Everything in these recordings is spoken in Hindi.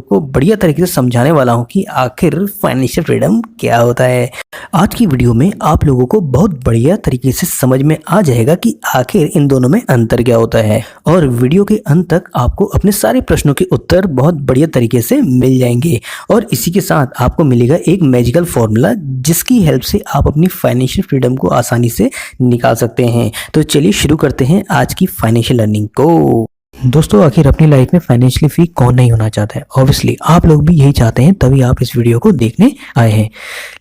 को बढ़िया तरीके से समझाने वाला हूं कि आखिर फाइनेंशियल फ्रीडम क्या होता है। आज की वीडियो में आप लोगों को बहुत बढ़िया तरीके से समझ में आ जाएगा कि आखिर इन दोनों में अंतर क्या होता है और वीडियो के अंत तक आपको अपने सारे प्रश्नों के उत्तर बहुत बढ़िया तरीके से मिल जाएंगे और इसी के साथ आपको मिलेगा एक मैजिकल फॉर्मूला जिसकी हेल्प से आप अपनी फाइनेंशियल फ्रीडम को आसानी से निकाल सकते हैं। तो चलिए शुरू करते हैं आज की फाइनेंशियल लर्निंग को। दोस्तों, आखिर अपनी लाइफ में फाइनेंशियली फ्री कौन नहीं होना चाहता है। ऑब्वियसली आप लोग भी यही चाहते हैं, तभी आप इस वीडियो को देखने आए हैं।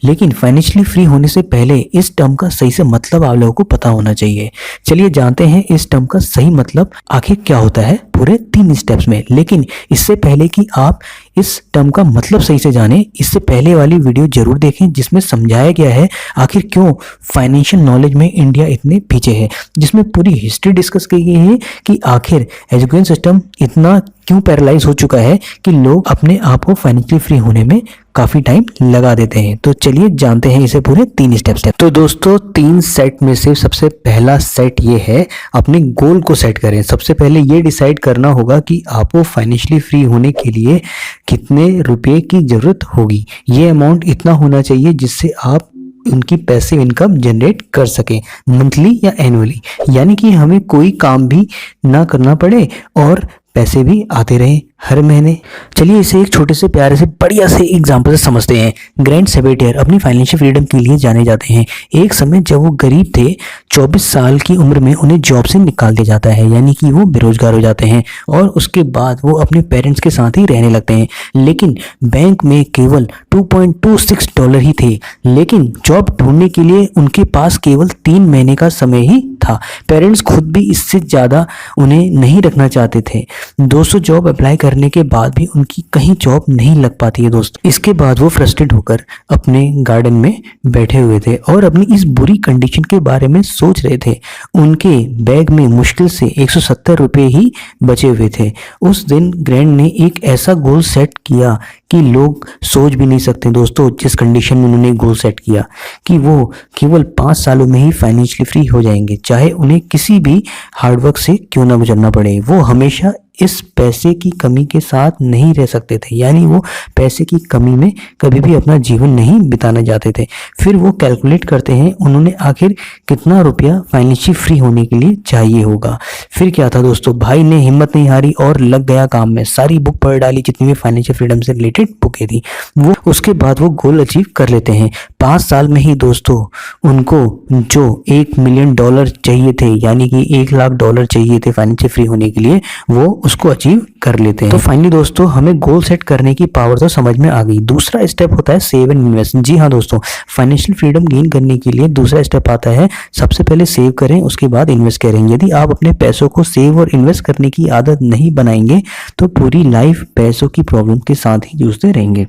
लेकिन फाइनेंशियली फ्री होने से पहले इस टर्म का सही से मतलब आप लोगों को पता होना चाहिए। चलिए जानते हैं इस टर्म का सही मतलब आखिर क्या होता है पूरे 3 स्टेप्स में। लेकिन इससे पहले कि आप इस टर्म का मतलब सही से जानें, इससे पहले वाली वीडियो जरूर देखें जिसमें समझाया गया है आखिर क्यों फाइनेंशियल नॉलेज में इंडिया इतने पीछे है, जिसमें पूरी हिस्ट्री डिस्कस की गई है कि आखिर एजुकेशन सिस्टम इतना क्यों पैरालाइज हो चुका है कि लोग अपने आप को फाइनेंशियली फ्री होने में काफी टाइम लगा देते हैं। तो चलिए जानते हैं इसे पूरे 3 स्टेप्स से। तो दोस्तों, 3 सेट में से सबसे पहला सेट ये है, अपने गोल को सेट करें। सबसे पहले ये डिसाइड करना होगा कि आपको फाइनेंशियली फ्री होने के लिए कितने रुपए की जरूरत होगी। ये अमाउंट इतना होना चाहिए जिससे आप उनकी पैसिव इनकम जनरेट कर सके मंथली या एनुअली, यानी कि हमें कोई काम भी ना करना पड़े और पैसे भी आते रहे हर महीने। चलिए इसे एक छोटे से प्यारे से बढ़िया से एग्जांपल से समझते हैं। ग्रैंड सेबेटियर अपनी फाइनेंशियल फ्रीडम के लिए जाने जाते हैं। एक समय जब वो गरीब थे, 24 साल की उम्र में उन्हें जॉब से निकाल दिया जाता है, यानी कि वो बेरोजगार हो जाते हैं और उसके बाद वो अपने पेरेंट्स के साथ ही रहने लगते हैं। लेकिन बैंक में केवल $2.26 ही थे, लेकिन जॉब ढूंढने के लिए उनके पास केवल 3 महीने का समय ही था। पेरेंट्स खुद भी इससे ज्यादा उन्हें नहीं रखना चाहते थे। 200 जॉब अप्लाई करने के बाद भी उनकी कहीं जॉब नहीं लग पाती है दोस्तों। इसके बाद वो फ्रस्ट्रेट होकर अपने गार्डन में बैठे हुए थे और अपनी इस बुरी कंडीशन के बारे में सोच रहे थे। उनके बैग में मुश्किल से 170 रुपए ही बचे हुए थे। उस दिन ग्रैंड ने एक ऐसा गोल सेट किया कि लोग सोच भी नहीं सकते दोस्तों, जिस कंडीशन में उन्होंने गोल सेट किया कि वो केवल 5 सालों में ही फाइनेंशियली फ्री हो जाएंगे, चाहे उन्हें किसी भी हार्डवर्क से क्यों ना गुजरना पड़े। वो हमेशा इस पैसे की कमी के साथ नहीं रह सकते थे, यानी वो पैसे की कमी में कभी भी अपना जीवन नहीं बिताना चाहते थे। फिर वो कैलकुलेट करते हैं उन्होंने आखिर कितना रुपया फाइनेंशियली फ्री होने के लिए चाहिए होगा। फिर क्या था दोस्तों, भाई ने हिम्मत नहीं हारी और लग गया काम में। सारी बुक पढ़ डाली जितनी भी फाइनेंशियल फ्रीडम से रिलेटेड बुकें थी। वो उसके बाद वो गोल अचीव कर लेते हैं। 5 साल में ही दोस्तों उनको जो $1 मिलियन चाहिए थे, यानी कि $1,00,000 चाहिए थे फाइनेंशियल फ्री होने के लिए, वो उसको अचीव कर लेते हैं। तो फाइनली दोस्तों, हमें गोल सेट करने की पावर तो समझ में आ गई। दूसरा स्टेप होता है सेव एंड इन्वेस्ट। जी हाँ दोस्तों, फाइनेंशियल फ्रीडम गेन करने के लिए दूसरा स्टेप आता है, सबसे पहले सेव करें, उसके बाद इन्वेस्ट करें। यदि आप अपने पैसों को सेव और इन्वेस्ट करने की आदत नहीं बनाएंगे तो पूरी लाइफ पैसों की प्रॉब्लम के साथ ही जूझते रहेंगे।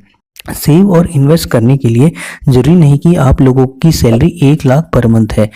सेव और इन्वेस्ट करने के लिए जरूरी नहीं कि आप लोगों की सैलरी 1 लाख पर मंथ है।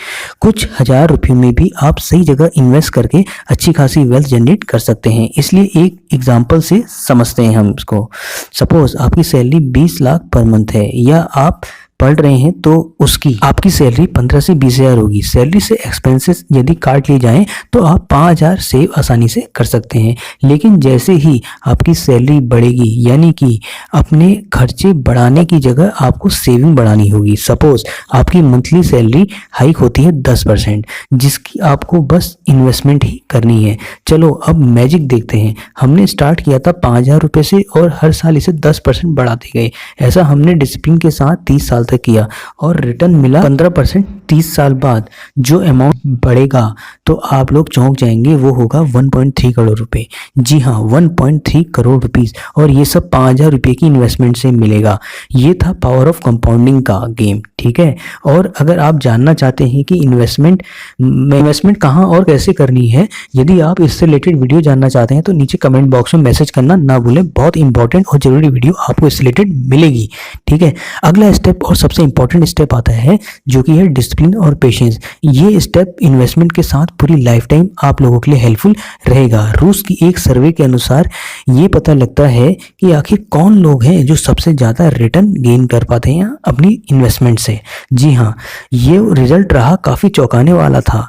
कुछ हजार रुपयों में भी आप सही जगह इन्वेस्ट करके अच्छी खासी वेल्थ जनरेट कर सकते हैं। इसलिए एक एग्जांपल से समझते हैं हम इसको। सपोज आपकी सैलरी 20 लाख पर मंथ है, या आप पढ़ रहे हैं तो उसकी आपकी सैलरी 15 से 20 हजार होगी। सैलरी से एक्सपेंसेस यदि काट लिए जाएं तो आप 5,000 सेव आसानी से कर सकते हैं। लेकिन जैसे ही आपकी सैलरी बढ़ेगी, यानी कि अपने खर्चे बढ़ाने की जगह आपको सेविंग बढ़ानी होगी। सपोज आपकी मंथली सैलरी हाइक होती है 10%, जिसकी आपको बस इन्वेस्टमेंट ही करनी है। चलो अब मैजिक देखते हैं। हमने स्टार्ट किया था 5,000 रुपये से और हर साल इसे 10% बढ़ाते गए। ऐसा हमने डिसिप्लिन के साथ 30 साल तक किया और रिटर्न मिला 15%। 30 साल बाद जो अमाउंट बढ़ेगा तो आप लोग चौंक जाएंगे, वो होगा 1.3 करोड़ रुपए। जी हाँ, 1.3 करोड़ रुपीस, और ये सब 5,000 रुपये की इन्वेस्टमेंट से मिलेगा। ये था पावर ऑफ कंपाउंडिंग का गेम, ठीक है। और अगर आप जानना चाहते हैं कि इन्वेस्टमेंट कहाँ और कैसे करनी है, यदि आप इससे रिलेटेड वीडियो जानना चाहते हैं तो नीचे कमेंट बॉक्स में मैसेज करना ना भूलें। बहुत इंपॉर्टेंट और जरूरी वीडियो आपको इससे रिलेटेड मिलेगी, ठीक है। अगला स्टेप और सबसे इंपॉर्टेंट स्टेप आता है जो कि है डिसिप्लिन और पेशेंस। ये स्टेप इन्वेस्टमेंट के साथ पूरी लाइफ टाइम आप लोगों के लिए हेल्पफुल रहेगा। रूस की एक सर्वे के अनुसार ये पता लगता है कि आखिर कौन लोग हैं जो सबसे ज्यादा रिटर्न गेन कर पाते हैं अपनी इन्वेस्टमेंट से। जी हाँ, ये रिजल्ट रहा काफी चौंकाने वाला था।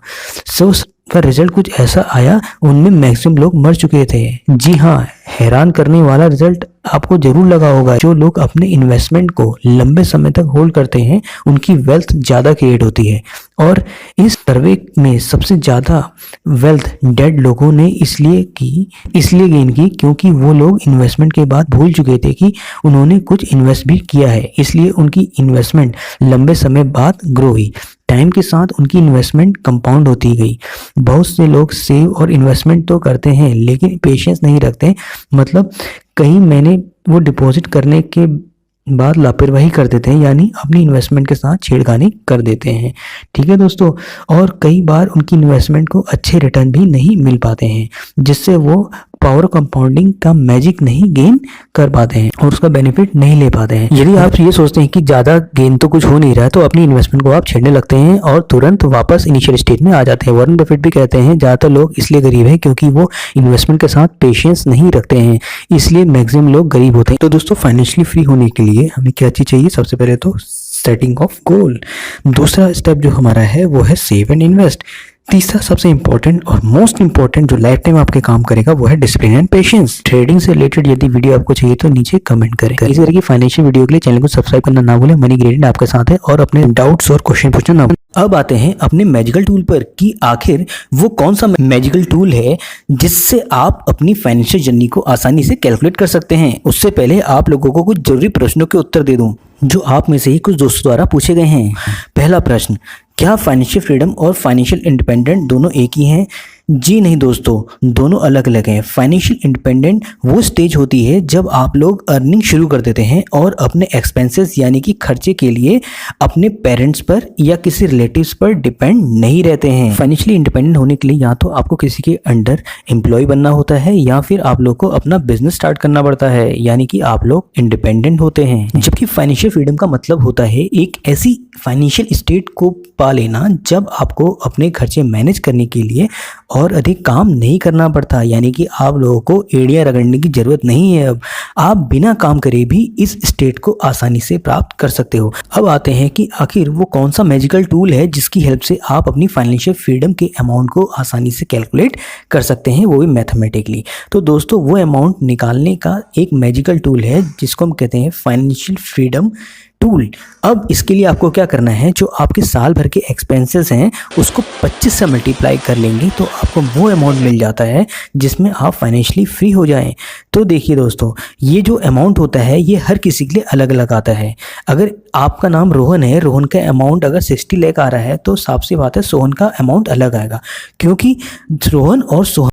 का रिजल्ट कुछ ऐसा आया, उनमें मैक्सिमम लोग मर चुके थे। जी हाँ, हैरान करने वाला रिजल्ट आपको जरूर लगा होगा। जो लोग अपने इन्वेस्टमेंट को लंबे समय तक होल्ड करते हैं उनकी वेल्थ ज़्यादा क्रिएट होती है, और इस सर्वे में सबसे ज़्यादा वेल्थ डेड लोगों ने इसलिए गेन की क्योंकि वो लोग इन्वेस्टमेंट के बाद भूल चुके थे कि उन्होंने कुछ इन्वेस्ट भी किया है, इसलिए उनकी इन्वेस्टमेंट लंबे समय बाद ग्रो हुई। टाइम के साथ उनकी इन्वेस्टमेंट कंपाउंड होती गई। बहुत से लोग सेव और इन्वेस्टमेंट तो करते हैं लेकिन पेशेंस नहीं रखते, मतलब कई महीने वो डिपॉजिट करने के बाद लापरवाही कर देते हैं, यानी अपनी इन्वेस्टमेंट के साथ छेड़खानी कर देते हैं। ठीक है दोस्तों, और कई बार उनकी इन्वेस्टमेंट को अच्छे रिटर्न भी नहीं मिल पाते हैं, जिससे वो पावर कंपाउंडिंग का मैजिक नहीं गेन कर पाते हैं और उसका बेनिफिट नहीं ले पाते हैं। यदि आप ये सोचते हैं कि ज़्यादा गेन तो कुछ हो नहीं रहा है, तो अपनी इन्वेस्टमेंट को आप छेड़ने लगते हैं और तुरंत वापस इनिशियल स्टेज में आ जाते हैं। वॉरेन बफेट भी कहते हैं ज़्यादातर लोग इसलिए गरीब हैं क्योंकि वो इन्वेस्टमेंट के साथ पेशेंस नहीं रखते हैं, इसलिए मैक्सिमम लोग गरीब होते हैं। तो दोस्तों, फाइनेंशियली फ्री होने के लिए हमें क्या चीज़ चाहिए? सबसे पहले तो सेटिंग ऑफ गोल। दूसरा स्टेप जो हमारा है वो है सेव एंड इन्वेस्ट। तीसरा सबसे इंपॉर्टेंट और मोस्ट इंपॉर्टेंट जो लाइफ टाइम आपके काम करेगा वो है डिसिप्लिन एंड पेशेंस। ट्रेडिंग से रिलेटेड यदि वीडियो आपको चाहिए तो नीचे कमेंट करें। इसी तरह की फाइनेंशियल वीडियो के लिए चैनल को सब्सक्राइब करना ना भूलें। मनी ग्रेडेड आपके साथ है और अपने डाउट्स और क्वेश्चन पूछना ना भूलें। अब आते हैं अपने मैजिकल टूल पर कि आखिर वो कौन सा मैजिकल टूल है जिससे आप अपनी फाइनेंशियल जर्नी को आसानी से कैलकुलेट कर सकते हैं। उससे पहले आप लोगों को कुछ जरूरी प्रश्नों के उत्तर दे दूं जो आप में से ही कुछ दोस्तों द्वारा पूछे गए हैं। पहला प्रश्न, क्या फाइनेंशियल फ्रीडम और फाइनेंशियल इंडिपेंडेंट दोनों एक ही हैं? जी नहीं दोस्तों, दोनों अलग अलग हैं। फाइनेंशियल इंडिपेंडेंट वो स्टेज होती है जब आप लोग अर्निंग शुरू कर देते हैं और अपने एक्सपेंसेस यानी कि खर्चे के लिए अपने पेरेंट्स पर या किसी रिलेटिव्स पर डिपेंड नहीं रहते हैं। फाइनेंशियली इंडिपेंडेंट होने के लिए या तो आपको किसी के अंडर एम्प्लॉय बनना होता है या फिर आप लोग को अपना बिजनेस स्टार्ट करना पड़ता है, यानी कि आप लोग इंडिपेंडेंट होते हैं। जबकि फाइनेंशियल फ्रीडम का मतलब होता है एक ऐसी फाइनेंशियल स्टेट को पा लेना जब आपको अपने खर्चे मैनेज करने के लिए और अधिक काम नहीं करना पड़ता, यानी कि आप लोगों को एड़ियां रगड़ने की जरूरत नहीं है। अब आप बिना काम करे भी इस स्टेट को आसानी से प्राप्त कर सकते हो। अब आते हैं कि आखिर वो कौन सा मैजिकल टूल है जिसकी हेल्प से आप अपनी फाइनेंशियल फ्रीडम के अमाउंट को आसानी से कैलकुलेट कर सकते हैं, वो भी मैथमेटिकली। तो दोस्तों, वो अमाउंट निकालने का एक मैजिकल टूल है जिसको हम कहते हैं फाइनेंशियल फ्रीडम टूल। अब इसके लिए आपको क्या करना है, जो आपके साल भर के एक्सपेंसेस हैं उसको 25 से मल्टीप्लाई कर लेंगे तो आपको वो अमाउंट मिल जाता है जिसमें आप फाइनेंशियली फ्री हो जाएं। तो देखिए दोस्तों, ये जो अमाउंट होता है ये हर किसी के लिए अलग अलग आता है। अगर आपका नाम रोहन है, रोहन का अमाउंट अगर 60 लाख आ रहा है तो साफ सी बात है सोहन का अमाउंट अलग आएगा, क्योंकि रोहन और सोहन